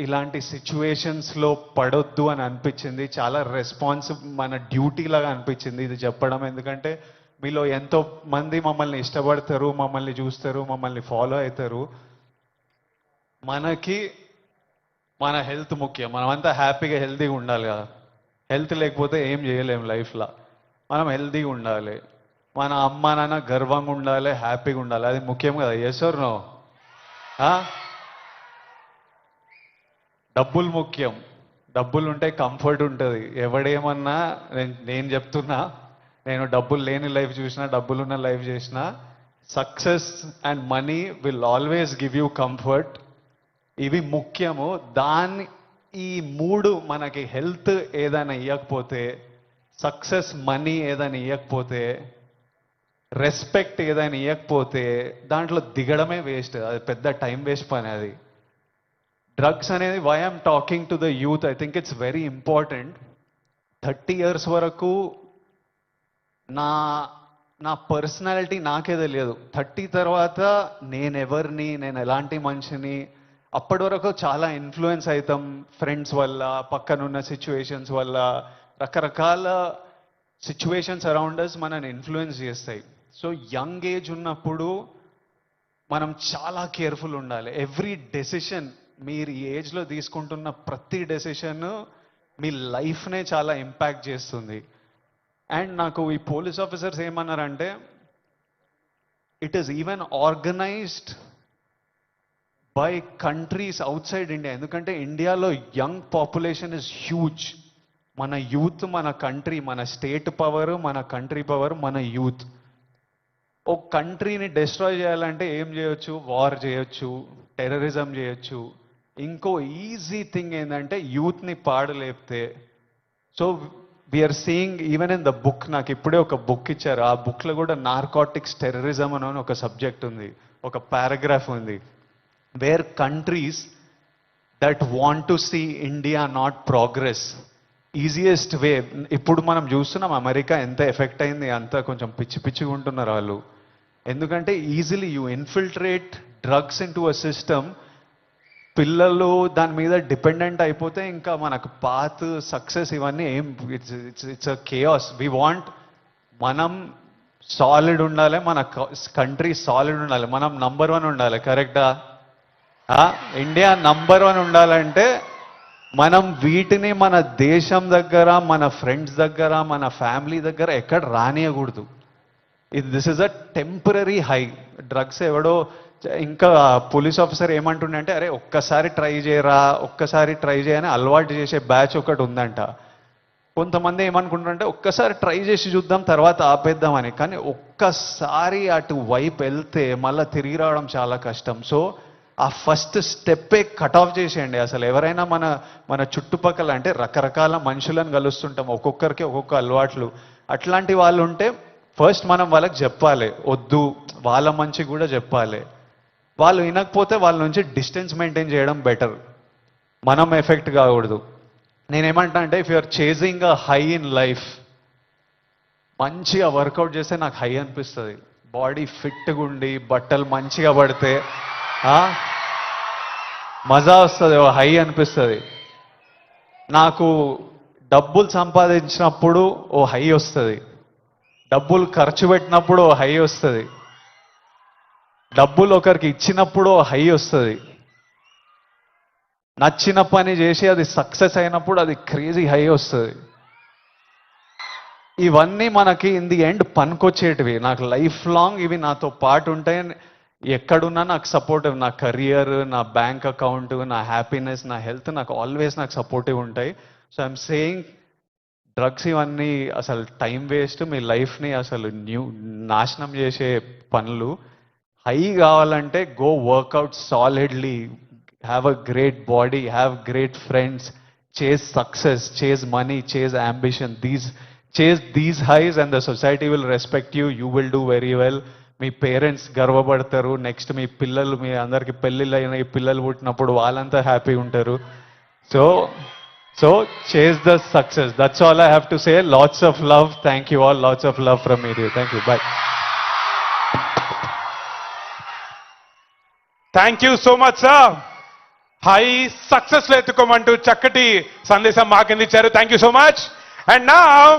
ఇలాంటి సిచ్యువేషన్స్లో పడొద్దు అని అనిపించింది. చాలా మన డ్యూటీ లాగా అనిపించింది ఇది చెప్పడం. ఎందుకంటే మీలో ఎంతో మంది మమ్మల్ని ఇష్టపడతారు, మమ్మల్ని చూస్తారు, మమ్మల్ని ఫాలో అవుతారు. మనకి మన హెల్త్ ముఖ్యం. మనమంతా హ్యాపీగా హెల్తీగా ఉండాలి కదా. హెల్త్ లేకపోతే ఏం చేయలేము లైఫ్లో. మనం హెల్తీగా ఉండాలి, మన అమ్మ నాన్న గర్వంగా ఉండాలి, హ్యాపీగా ఉండాలి. అది ముఖ్యం కదా. Yes or no? డబ్బులు ముఖ్యం. డబ్బులు ఉంటే కంఫర్ట్ ఉంటుంది. ఎవడేమన్నా నేను చెప్తున్నా, నేను డబ్బులు లేని లైఫ్ చూసినా, డబ్బులున్న లైఫ్ చేసినా, success and money will always give you comfort. ఇవి ముఖ్యము. ఈ మూడు మనకి హెల్త్ ఏదైనా ఇవ్వకపోతే, సక్సెస్ మనీ ఏదైనా ఇవ్వకపోతే, రెస్పెక్ట్ ఏదైనా ఇవ్వకపోతే దాంట్లో దిగడమే వేస్ట్. అది పెద్ద టైం వేస్ట్ పని. అది డ్రగ్స్ అనేది why I'm talking to the youth, I think it's very important. 30 years వరకు నా నా పర్సనాలిటీ నాకే తెలియదు. 30 తర్వాత నేనెవరిని, నేను ఎలాంటి మనిషిని, అప్పటి వరకు చాలా ఇన్ఫ్లుయెన్స్ అవుతాం ఫ్రెండ్స్ వల్ల, పక్కనున్న సిచ్యువేషన్స్ వల్ల. రకరకాల సిచ్యువేషన్స్ అరౌండ్ అస్ మనని ఇన్ఫ్లుయెన్స్ చేస్తాయి. సో యంగ్ ఏజ్ ఉన్నప్పుడు మనం చాలా కేర్ఫుల్ ఉండాలి. ఎవ్రీ డెసిషన్, మీరు ఈ ఏజ్లో తీసుకుంటున్న ప్రతి డెసిషన్ మీ లైఫ్నే చాలా ఇంపాక్ట్ చేస్తుంది. అండ్ నాకు ఈ పోలీస్ ఆఫీసర్స్ ఏమన్నారంటే, it is even organised by countries out side India. ఎందుకంటే ఇండియాలో యంగ్ పాపులేషన్ ఇస్ హ్యూజ్. మన యూత్, మన కంట్రీ, మన స్టేట్ పవర్, మన కంట్రీ పవర్, మన యూత్. ఒక కంట్రీని డిస్ట్రాయ్ చేయాలంటే ఏం చేయొచ్చు? వార్ చేయొచ్చు, టెర్రరిజం చేయొచ్చు. ఇంకో ఈజీ థింగ్ ఏంటంటే యూత్ని పాడలేపితే. So we're seeing even in the book, నాకు ఇప్పుడే ఒక బుక్ ఇచ్చారు. ఆ బుక్లో కూడా నార్కోటిక్స్ టెర్రరిజం అని ఒక సబ్జెక్ట్ ఉంది, ఒక పారాగ్రాఫ్ ఉంది. Where countries that want to see India not progress, easiest way. ఇప్పుడు మనం చూస్తున్నాం అమెరికా ఎంత ఎఫెక్ట్ అయింది, అంతా కొంచెం పిచ్చి పిచ్చిగా ఉంటున్నారు వాళ్ళు. ఎందుకంటే easily you infiltrate drugs in to a system. పిల్లలు దాని మీద డిపెండెంట్ అయిపోతే ఇంకా మనకు పాత్, సక్సెస్ ఇవన్నీ ఏం, it's a chaos. We want, మనం సాలిడ్ ఉండాలి, మన కంట్రీ సాలిడ్ ఉండాలి, మనం నంబర్ 1 ఉండాలి. కరెక్టా? ఇండియా నంబర్ 1 ఉండాలంటే మనం వీటిని మన దేశం దగ్గర, మన ఫ్రెండ్స్ దగ్గర, మన ఫ్యామిలీ దగ్గర ఎక్కడ రానియకూడదు. This is a temporary high. Drugs ఎవడో, ఇంకా పోలీస్ ఆఫీసర్ ఏమంటుండే అంటే, అరే ఒక్కసారి ట్రై చేయరా, ఒక్కసారి ట్రై చేయని అలవాటు చేసే బ్యాచ్ ఒకటి ఉందంట. కొంతమంది ఏమనుకుంటారంటే ఒక్కసారి ట్రై చేసి చూద్దాం, తర్వాత ఆపేద్దామని. కానీ ఒక్కసారి అటు వైపు వెళ్తే మళ్ళీ తిరిగి రావడం చాలా కష్టం. సో ఆ ఫస్ట్ స్టెప్పే కట్ ఆఫ్ చేసేయండి. అసలు ఎవరైనా మన చుట్టుపక్కల, అంటే రకరకాల మనుషులను కలుస్తుంటాం, ఒక్కొక్కరికి ఒక్కొక్క అలవాట్లు. అట్లాంటి వాళ్ళు ఉంటే ఫస్ట్ మనం వాళ్ళకి చెప్పాలి, వద్దు, వాళ్ళ మంచి కూడా చెప్పాలి. వాళ్ళు వినకపోతే వాళ్ళ నుంచి డిస్టెన్స్ మెయింటైన్ చేయడం బెటర్. మనం ఎఫెక్ట్ కాకూడదు. నేనేమంటా అంటే, if you're chasing a high in life, మంచిగా వర్కౌట్ చేస్తే నాకు హై అనిపిస్తుంది. బాడీ ఫిట్గా ఉండి, బట్టలు మంచిగా పడితే మజా వస్తుంది, హై అనిపిస్తుంది. నాకు డబ్బులు సంపాదించినప్పుడు ఓ హై వస్తుంది, డబ్బులు ఖర్చు పెట్టినప్పుడు ఓ హై వస్తుంది, డబ్బులు ఒకరికి ఇచ్చినప్పుడు ఓ హై వస్తుంది, నచ్చిన పని చేసి అది సక్సెస్ అయినప్పుడు అది క్రేజీ హై వస్తుంది. ఇవన్నీ మనకి ఇన్ ది ఎండ్ పనికొచ్చేటివి. నాకు లైఫ్ లాంగ్ ఇవి నాతో పాటు ఉంటాయి. ఎక్కడున్నా నాకు సపోర్టివ్, నా కెరియర్, నా బ్యాంక్ అకౌంట్, నా హ్యాపీనెస్, నా హెల్త్ నాకు ఆల్వేస్ నాకు సపోర్టివ్ ఉంటాయి. సో ఐఎమ్ సేయింగ్, డ్రగ్స్ ఇవన్నీ అసలు టైం వేస్ట్, మీ లైఫ్ని అసలు నాశనం చేసే పనులు. హై కావాలంటే go work out solidly, have a great body, have great friends, chase success, chase money, chase ambition. Chase these highs and the society will respect you, you will do very well. మీ parents గర్వపడతారు. Next మీ పిల్లలు, మీ అందరికి పెళ్ళిళ్ళు అయిన ఈ పిల్లలు పుట్టినప్పుడు వాళ్ళంతా హ్యాపీగా ఉంటారు. So chase the success. That's all I have to say. Lots of love. Thank you all. Lots of love from me. Thank you. Bye. Thank you so much, sir. High success లో ఎత్తుకోమంటూ చక్కటి సందేశం మాకిందిచ్చారు. Thank you so much. And నా